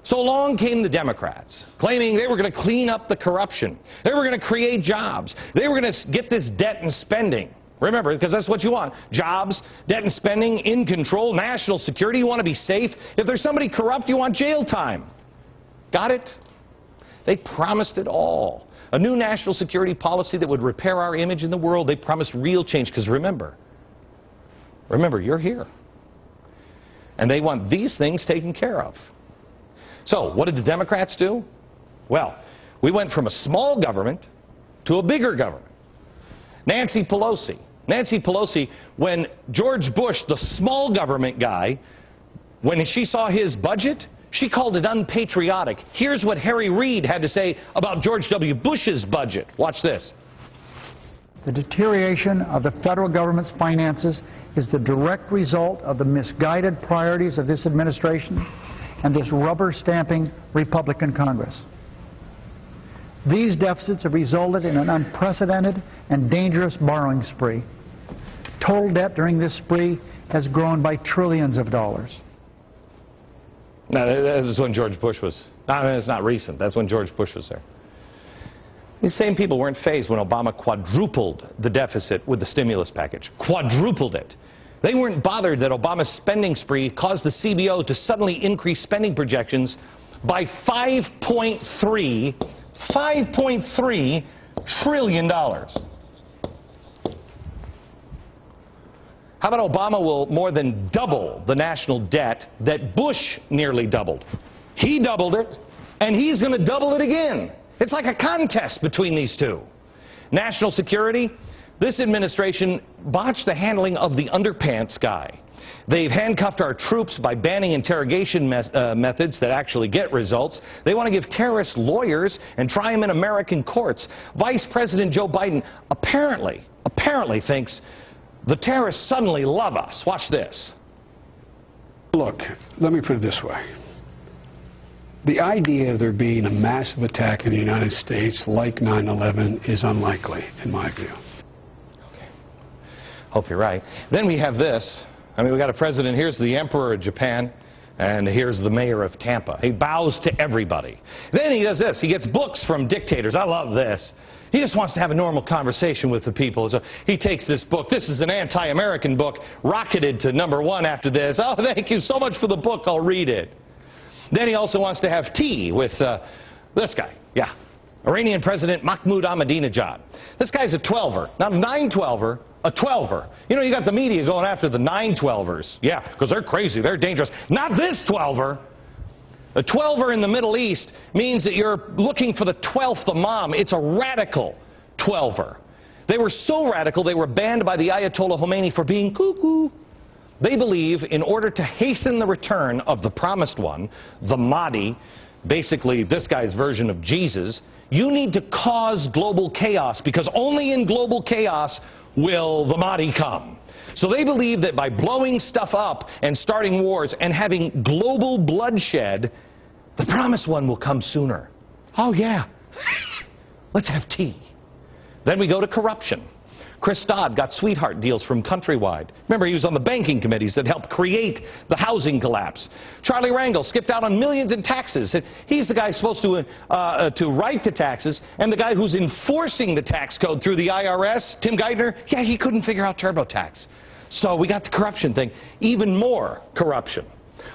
So along came the Democrats, claiming they were going to clean up the corruption. They were going to create jobs. They were going to get this debt and spending. Remember, because that's what you want. Jobs, debt and spending, in control, national security. You want to be safe. If there's somebody corrupt, you want jail time. Got it? They promised it all. A new national security policy that would repair our image in the world. They promised real change. Because remember, you're here. And they want these things taken care of. So, what did the Democrats do? Well, we went from a small government to a bigger government. Nancy Pelosi, when George Bush, the small government guy, when she saw his budget, she called it unpatriotic. Here's what Harry Reid had to say about George W. Bush's budget. Watch this. The deterioration of the federal government's finances is the direct result of the misguided priorities of this administration and this rubber-stamping Republican Congress. These deficits have resulted in an unprecedented and dangerous borrowing spree. Total debt during this spree has grown by trillions of dollars. Now, that is when George Bush was, it's not recent, that's when George Bush was there. These same people weren't fazed when Obama quadrupled the deficit with the stimulus package. Quadrupled it. They weren't bothered that Obama's spending spree caused the CBO to suddenly increase spending projections by $5.3 trillion. How about Obama will more than double the national debt that Bush nearly doubled? He doubled it, and he's going to double it again. It's like a contest between these two. National security, this administration botched the handling of the underpants guy. They've handcuffed our troops by banning interrogation methods that actually get results. They want to give terrorists lawyers and try them in American courts. Vice President Joe Biden apparently thinks the terrorists suddenly love us. Watch this. Look, let me put it this way. The idea of there being a massive attack in the United States like 9/11 is unlikely, in my view. Okay. Hope you're right. Then we have this. I mean, we got a president, here's the Emperor of Japan, and here's the mayor of Tampa. He bows to everybody. Then he does this. He gets books from dictators. I love this. He just wants to have a normal conversation with the people. So he takes this book. This is an anti-American book, rocketed to #1 after this. Oh, thank you so much for the book. I'll read it. Then he also wants to have tea with this guy. Yeah, Iranian President Mahmoud Ahmadinejad. This guy's a 12er. Not a 912er, a 12er. You know, you got the media going after the 912ers. Yeah, because they're crazy, they're dangerous. Not this 12er. A 12er in the Middle East means that you're looking for the 12th Imam. It's a radical 12er. They were so radical, they were banned by the Ayatollah Khomeini for being cuckoo. They believe in order to hasten the return of the promised one, the Mahdi, basically this guy's version of Jesus, you need to cause global chaos, because only in global chaos will the Mahdi come. So they believe that by blowing stuff up and starting wars and having global bloodshed, the promised one will come sooner. Oh yeah, let's have tea. Then we go to corruption. Chris Dodd got sweetheart deals from Countrywide. Remember, he was on the banking committees that helped create the housing collapse. Charlie Rangel skipped out on millions in taxes. He's the guy supposed to write the taxes, and the guy who's enforcing the tax code through the IRS, Tim Geithner, yeah, he couldn't figure out TurboTax. So we got the corruption thing. Even more corruption.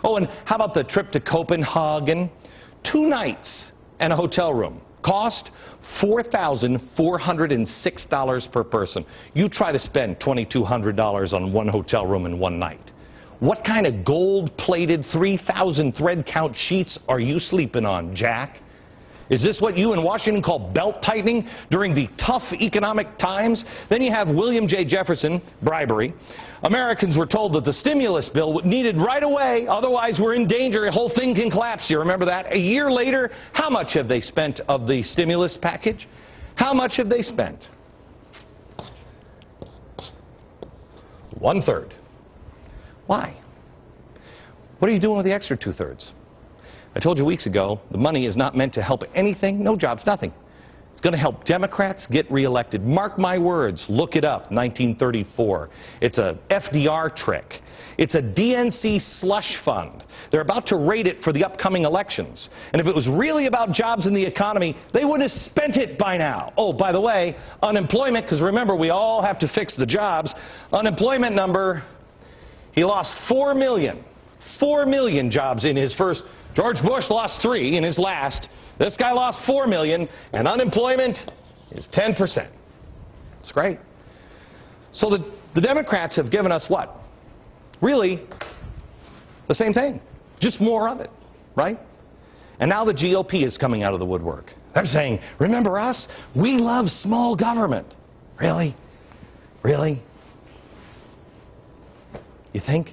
Oh, and how about the trip to Copenhagen? 2 nights and a hotel room. Cost $4,406 per person. You try to spend $2,200 on one hotel room in one night. What kind of gold-plated 3,000 thread count sheets are you sleeping on, Jack? Is this what you in Washington call belt-tightening during the tough economic times? Then you have William J. Jefferson, bribery. Americans were told that the stimulus bill needed right away, otherwise we're in danger, the whole thing can collapse. You remember that? A year later, how much have they spent of the stimulus package? How much have they spent? 1/3. Why? What are you doing with the extra 2/3? I told you weeks ago, the money is not meant to help anything, no jobs, nothing. It's going to help Democrats get reelected. Mark my words. Look it up. 1934. It's a FDR trick. It's a DNC slush fund. They're about to raid it for the upcoming elections. And if it was really about jobs in the economy, they would have spent it by now. Oh, by the way, unemployment, because remember, we all have to fix the jobs. Unemployment number, he lost 4 million. 4 million jobs in his first. George Bush lost 3 in his last. This guy lost 4 million, and unemployment is 10%. It's great. So the Democrats have given us what? Really, the same thing, just more of it, right? And now the GOP is coming out of the woodwork. They're saying, remember us? We love small government. Really? Really? You think?